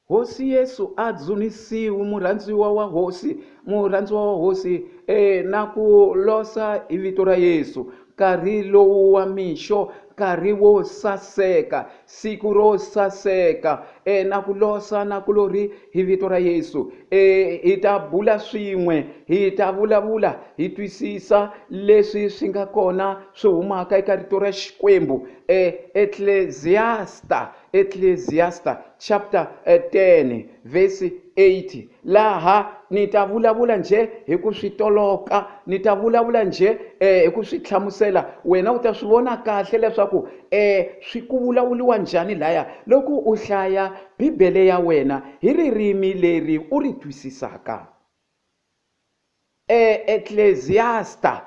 Hosi Yesu adzunisiwe murhandziwa wa hosi na ku losa hi vito ra Yesu. Nkarhi lowu wa mixo, nkarhi wo saseka, siku ro saseka na ku losa na ku lori hi vito ra Yesu. Hi ta bula swin'we, hi ta vulavula, hi twisisa leswi swi nga kona swi humaka eka rito ra Xikwembu. Ecclesiastes chapter 10 verse 8, laha ni ta vulavula nje hi ku swi toloka, ni ta vulavula nje hi ku swi hlamusela. Wena u ta swi vona kahle leswaku swi ku vulavuliwa njhani laya loko u hlaya Bibele ya wena hi ririmi leri u ri twisisaka. Ecclesiastes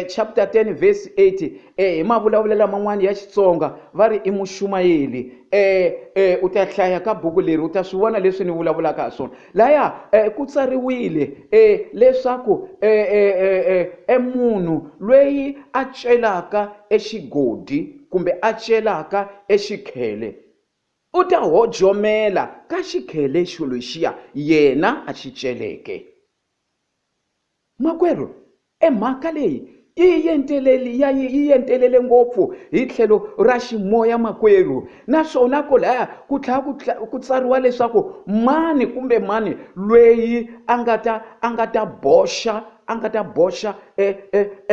chapter 10 verse 8, hi mavulavulelo man'wana ya Xitsonga va ri i Mushumayeli. U ta hlaya ka buku leri u ta swi vona leswi ni vulavulaka ha swona. Laya ku tsariwile leswaku munhu loyi a celaka exigodi kumbe a celaka exikhele u ta hojomela ka xikhele xo lexiya yena a xi celeke. Makwerhu, mhaka leyi yi yentelele ngopfu hi tlhelo ra ximoya makwerhu. Naswona ko laya ku tlhela ku tsariwa leswaku mani kumbe mani loyi a nga ta boxa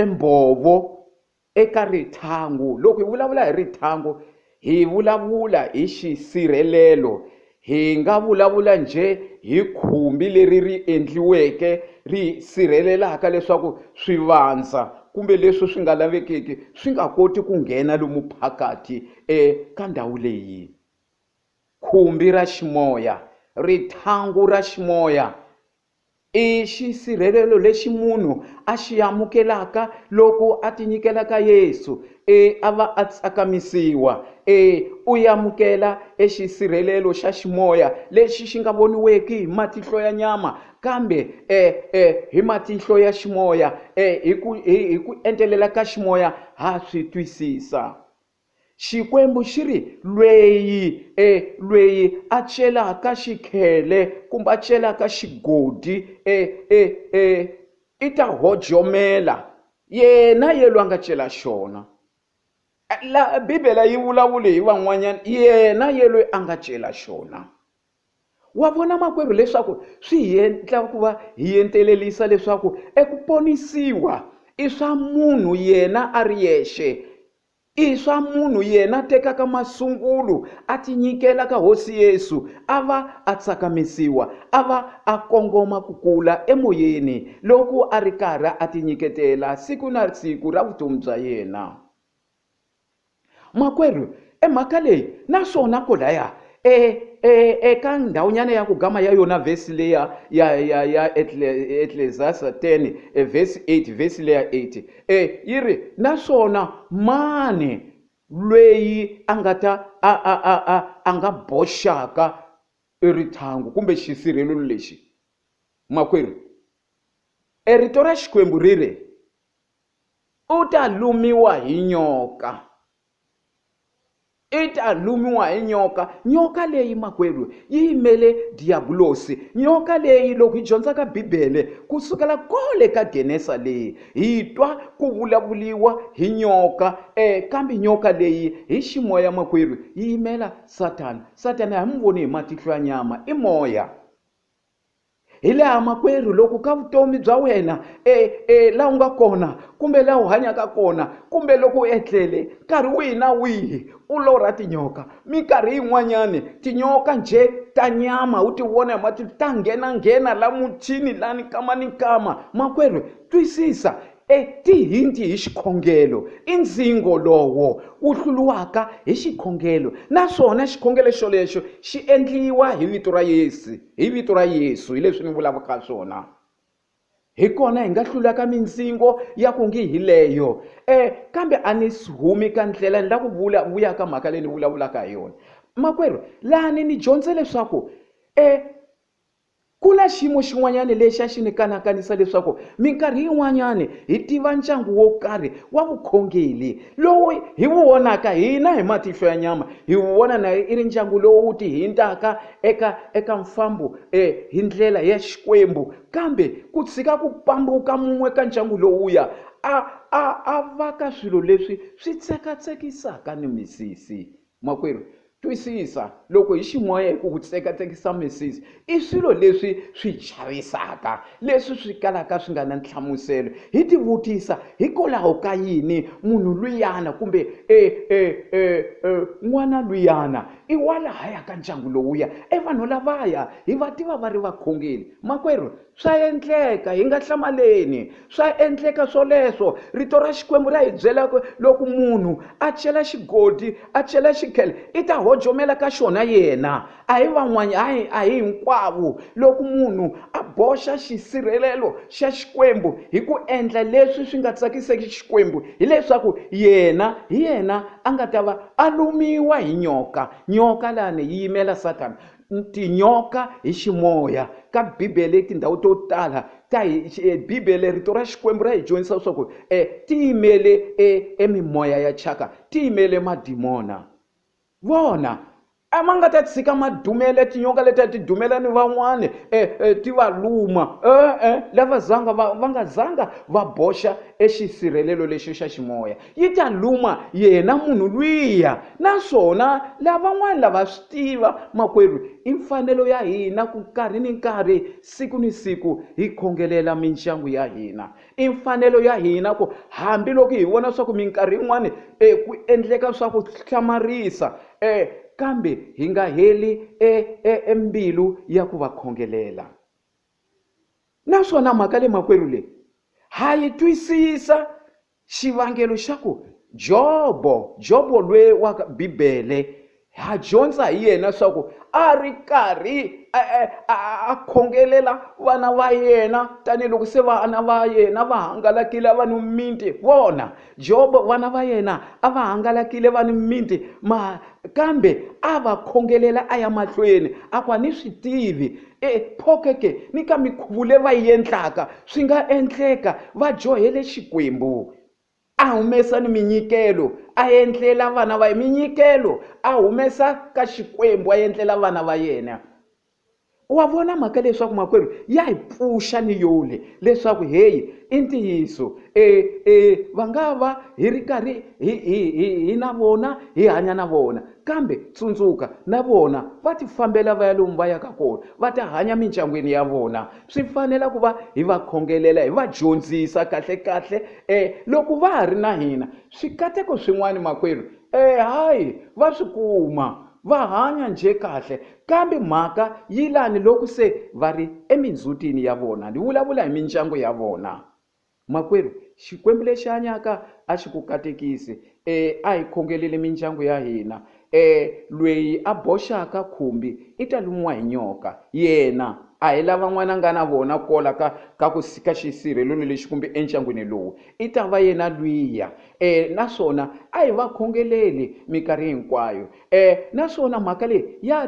mbhovo eka rithangu. Loko hi vulavula hi rithangu hi vulavula hi xisirhelelo, hi nga vulavula nje hi khumbi leri ri endliweke ri sirhelelaka leswaku swivandza kumbe leswi swi nga lavekeki swi nga koti ku nghena lomu phakati ka ndhawu leyi. Khumbi ra ximoya, rithangu ra ximoya i xisirhelelo lexi munhu a xi amukelaka loko a tinyikela ka Yesu a va a tsakamisiwa. U amukela xisirhelelo xa ximoya lexi xi nga voniweki hi matihlo ya nyama, kambe hi matihlo ya ximoya. Hi ku entelela ka ximoya ha swi twisisa. Xikwembu xi ri lweyi a celaka xikhele kumbe a celaka xigodi i ta hojomela yena yelo a nga cela xona. La Bibele yi vulavule hi van'wanyana yena yelo a nga cela xona. Wa vona makwerhu leswaku swi endla ku va hi entelelisa leswaku eku ponisiwa i swa munhu yena a ri yexe. I swa munhu yena tekaka masungulo a tinyikela ka hosi Yesu, a va a tsakamisiwa, a va a kongoma ku kula emoyeni loko a ri karhi a tinyiketela siku na siku ra vutomi bya yena. Makwerhu, mhaka leyi naswona ko laya eka ndhawunyana ya ku gama ya yona vhesi leya ya Ecclesiastes 10 verse 8 vhesi leya 8 yi ri naswona mani lweyi a nga boxaka rithangu kumbe xisirhelelo lexi. Makwerhu, rito ra Xikwembu riri u ta lumiwa hi nyoka. I ta lumiwa hi nyoka. Nyoka leyi makwerhu yi yimele diabolosi. Nyoka leyi loko hi dyondza ka Bibele kusukela kole ka Genesa leyi hi twa ku vulavuliwa hi nyoka, kambe nyoka leyi hi ximoya makwerhu yi yimela Satani. Satani a hi n'wi voni hi matihlo ya nyama, i moya. Hi laha makwerhu loko ka vutomi bya wena la u nga kona kumbe la u hanyaka kona kumbe loko u etlele nkarhi wihi na wihi u lorha tinyoka. Minkarhi yin'wanyani tinyoka nje ta nyama u ti vona hi matihlo ta nghena la mutini la ni kama. Makwerhu, twisisa tihinti hi xikhongelo. I ndzingo lowo wu hluluwaka hi xikhongelo, naswona xikhongelo xolexo xi endliwa hi vito ra Yesu. Hi vito ra Yesu hi leswi ni vulavulaka swona. Hi kona hi nga hlulaka mindzingo ya ku ngi hi leyo. Kambe a ni humi ka ndlela ni la ku vuya ka mhaka leyi ni vulavulaka hi yona. Makwerhu, laha ni dyondze leswaku ku na xiyimo xin'wanyana lexi a xi ni kanakanisa leswaku minkarhi yin'wanyani hi tiva ndyangu wo karhi wa vukhongeli lowu hi wu vonaka hina hi matihlo ya nyama hi wu vona na i ri ndyangu lowu wu ti hindaka eka mfambo hi ndlela ya Xikwembu, kambe ku tshika ku pambuka mun'we ka ndyangu lowuya a va ka swilo leswi swi tsekatsekisaka ni misisi. Makwerhu, twisisa, loko hi ximoya hi ku tsekatsekisa misisi i swilo leswi swi chavisaka, leswi swi kalaka swi nga na nhlamuselo. Hi ti vutisa hikwalaho ka yini munhu luyana kumbe n'wana luyana i walahaya ka ndyangu lowuya, vanhu lavaya hi va tiva va ri vakhongeli. Makwerhu, swa endleka hi nga hlamaleni, swa endleka swoleswo. Rito ra Xikwembu ra hi byela loko munhu a chela xigodi a chela xikhele i ta hojomela ka xona yena, a hi van'wana, a hi hinkwavo. Loko munhu a boxa xisirhelelo xa Xikwembu hi ku endla leswi swi nga tsakiseki Xikwembu, hileswaku yena hi yena a nga ta va a lumiwa hi nyoka. Nyoka lani yi yimela Satana. Tinyoka hi ximoya ka Bibele tindhawu to tala ta Bibele rito ra Xikwembu ra hi dyondzisa leswaku ti yimele emimoya ya chaka, ti yimele madimona. Vona a ma nga ta tshika madumele tinyoka leti ti dumela ni van'wana ti va luma va nga zanga va boxa exisirhelelo lexi xa ximoya, yi ta luma yena munhu luya. Naswona lavan'wana lava swi tiva, makwerhu, i mfanelo ya hina ku nkarhi ni nkarhi, siku ni siku hi khongelela mindyangu ya hina. I mfanelo ya hina ku hambiloko hi vona swa ku minkarhi yin'wana ku endleka swa ku hlamarisa kambe hi nga heli mbilu ya ku va khongelela. Naswona mhaka le makwerhu leyi ha yi twisisa xivangelo xa ku Jobo lwe wa Bibele ha dyondza hi yena swa ku a ri karhi a khongelela vana va yena tanihiloko se vana va yena va hangalakile va ni mimiti. Vona Jobo vana va yena a va hangalakile va ni mimiti, kambe a va khongelela a ya mahlweni a kwa ni swi tivi phokeke ni ka mikhuvu leyi va yi endlaka swi nga endleka va johele Xikwembu. A humesa ni minyikelo a endlela vana va minyikelo, a humesa ka Xikwembu a endlela vana va yena. Wa vona mhaka leswaku makwerhu ya hi pfuxa ni yole leswaku heyi i ntiyiso va nga va hi ri karhi hi na vona hi hanya na vona, kambe tsundzuka na vona va ti fambela va ya lomu va yaka kona, va ta hanya mindyangwini ya vona. Swi fanela ku va hi va khongelela, hi va dyondzisa kahle loko va ha ri na hina. Swikateko swin'wana makwerhu hayi va swi kuma, va hanya nje kahle, kambe mhaka yi lani loko se va ri emindzhutini ya vona. Ni vulavula hi mindyangu ya vona. Makwerhu, Xikwembu lexi hanyaka a xi ku katekisi a hi khongeleli mindyangu ya hina. Lweyi a boxaka khumbi i ta lumiwa hi nyoka, yena a hi lava n'wana nga na vona kola ka xisirhelelo lexi kumbe endyangwini lowu, i ta va yena lwiya. Naswona a hi va khongeleli minkarhi hinkwayo. Naswona mhaka leyi ya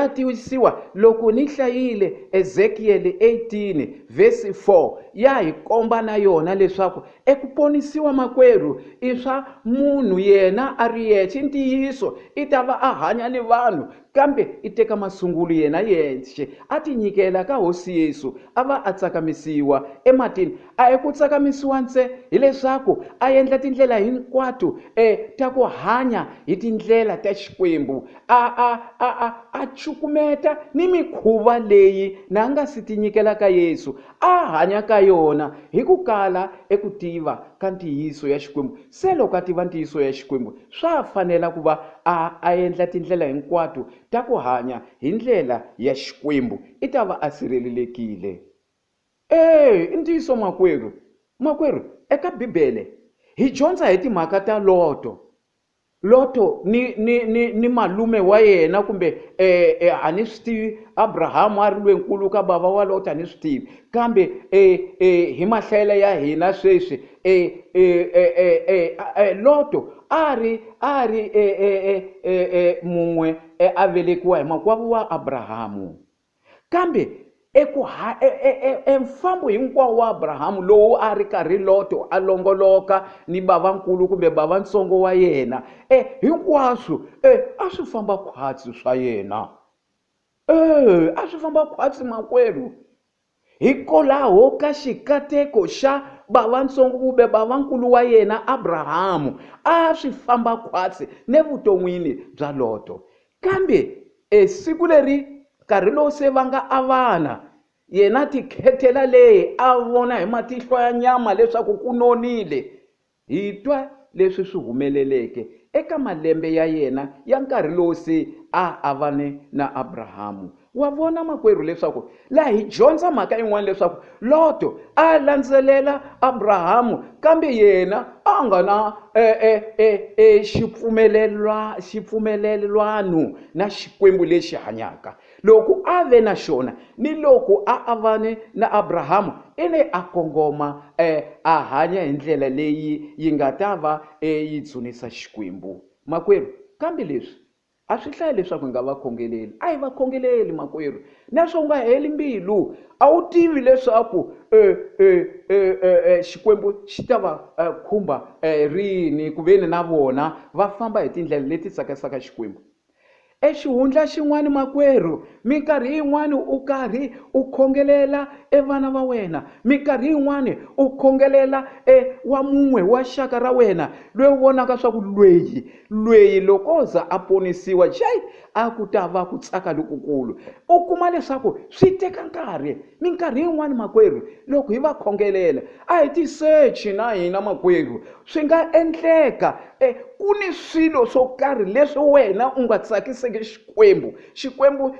tiyisiwa loko ni hlayile Ezekiel 18 verse 4 ya hi komba na yona leswaku eku ponisiwa makwerhu i swa munhu yena a ri yexe. Ntiyiso i ta va a hanya ni vanhu, kambe i teka masungulo yena yexe a ti nyikela ka Hosi Yesu, a va a tsakamisiwa ematini. A hi ku tsakamisiwa ntsena hileswaku a endla tindlela hinkwato ta ku hanya hi tindlela ta Xikwembu, a cukumeta ni mikhuva leyi na nga si ti nyikela ka Yesu, a hanya ka yona hi ku kala eku tiva ka ntiyiso ya Xikwembu. Se loko a tiva ntiyiso ya Xikwembu swa fanela ku va a endla tindlela hinkwato ta ku hanya hi ndlela ya Xikwembu, i ta va a sirhelelekile. I ntiyiso makwerhu, eka Bibele hi dyondza hi timhaka ta Loto ni malume wa yena kumbe a ni swi tivi Abrahamu a ri lwenkulu ka bava wa Loto, a ni swi tivi, kambe hi mahlayelo ya hina sweswi Loto a ri mun'we a velekiwa hi makwavo wa Abrahamu. Kambe mfambo hinkwawo wa Abrahamu lowu a ri karhi Loto a longoloka ni bavankulu kumbe bavantsongo wa yena, hinkwaswo a swi famba khwatsi swa yena. A swi famba khwatsi makwerhu. Hikwalaho ka xikateko xa bavantsongo kumbe bavankulu wa yena Abrahamu a swi famba khwatsi nevuton'wini bya Loto. Kambe siku leri nkarhi lowu se va nga avana, yena tikhethela leyi a vona hi matihlo ya nyama leswaku ku nonile. Hi twa leswi swi humeleleke eka malembe ya yena ya nkarhi lowu se a avane na Abrahamu. Wa vona makwerhu leswaku laha hi dyondza mhaka yin'wana leswaku Loto a landzelela Abrahamu, kambe yena a nga na xipfumelelwano na Xikwembu lexi hanyaka. Loko a ve na xona ni loko a avane na Abrahamu i ne a kongoma a hanya hi ndlela leyi yi nga ta va yi dzunisa Xikwembu. Makwerhu, kambe leswi a swi hlayi leswaku hi nga va khongeleli. A hi va khongeleli makwerhu, naswona nga heli mbilu. A wu tivi leswaku Xikwembu xi ta va khumba rini ku veni na vona va famba hi tindlela leti tsakisaka Xikwembu. Xihundla xin'wana makwerhu, minkarhi yin'wana u karhi u khongelela vana va wena, minkarhi yin'wana u khongelela wa mun'we wa xaka ra wena loyi u vonaka swa ku lweyi loko za a ponisiwa a ku ta va ku tsaka lokukulu. U kuma leswaku swi teka nkarhi. Minkarhi yin'wana makwerhu loko hi va khongelela a hi ti search na hina makwerhu, swi nga endleka ku ni swilo swo karhi leswi wena u nga tsakiseki Xikwembu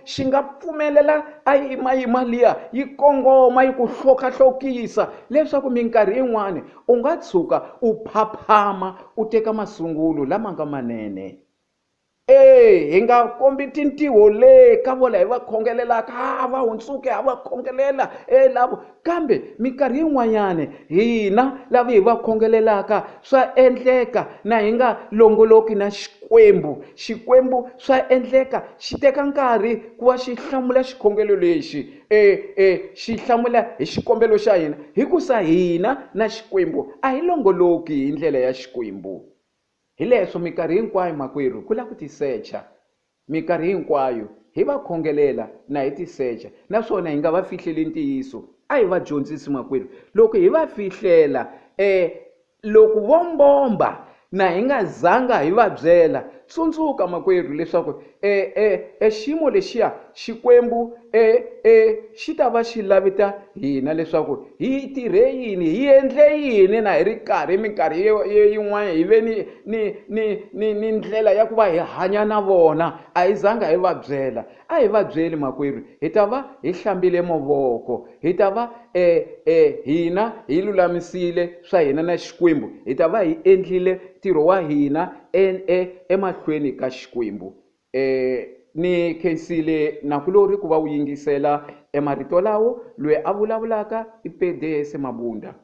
xi nga pfumelela a yima liya yi kongoma yi ku hlokahlokisa leswaku minkarhi yin'wana u nga tshuka u phaphama u teka masungulo lama nga manene. Hi nga kombi tintiho le ka vola hi va khongelelaka va hundzuke ha va khongelela lavo, kambe minkarhi yin'wanyana hina lava hi va khongelelaka swa endleka na hi nga longoloki na Xikwembu swa endleka xi teka nkarhi ku va xi hlamula xikhongelo lexi, xi hlamula hi xikombelo xa hina hikusa hina na Xikwembu a hi longoloki hi ndlela ya Xikwembu. Hi leswo minkarhi hinkwayo makwerhu ku la ku ti secha, minkarhi hinkwayo hi va khongelela na hi ti secha, naswona hi nga va fihleli ntiyiso. A hi va dyondzisi makwerhu, loko hi va fihlela loko vo mbomba na hi nga zanga hi va byela, tsundzuka makwerhu leswaku xiyimo lexiya Xikwembu xi ta va xi lavita hina leswaku hi tirhe yini, hi endle yini na hi ri karhi minkarhi yin'wana hi ve ni ndlela ya ku va hi hanya na vona. A hi zanga hi va byela. A hi va byeli makwerhu, hi ta va hi hlambile mavoko, hi ta va hina hi lulamisile swa hina na Xikwembu, hi ta va hi endlile ntirho wa hina emahlweni ka Xikwembu. Ni khensile nakulori ku va u yingisela marito lawo. Loyi a vulavulaka i Pedese Mabunda.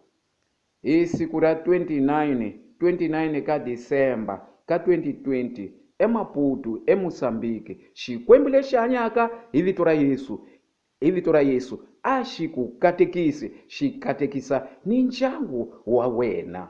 Hi siku ra 29 ka Disemba ka 2020 eMaputo eMozambique. Xikwembu lexi hanyaka hi vito ra Yesu a xi ku katekisi, xi katekisa ni ndyangu wa wena.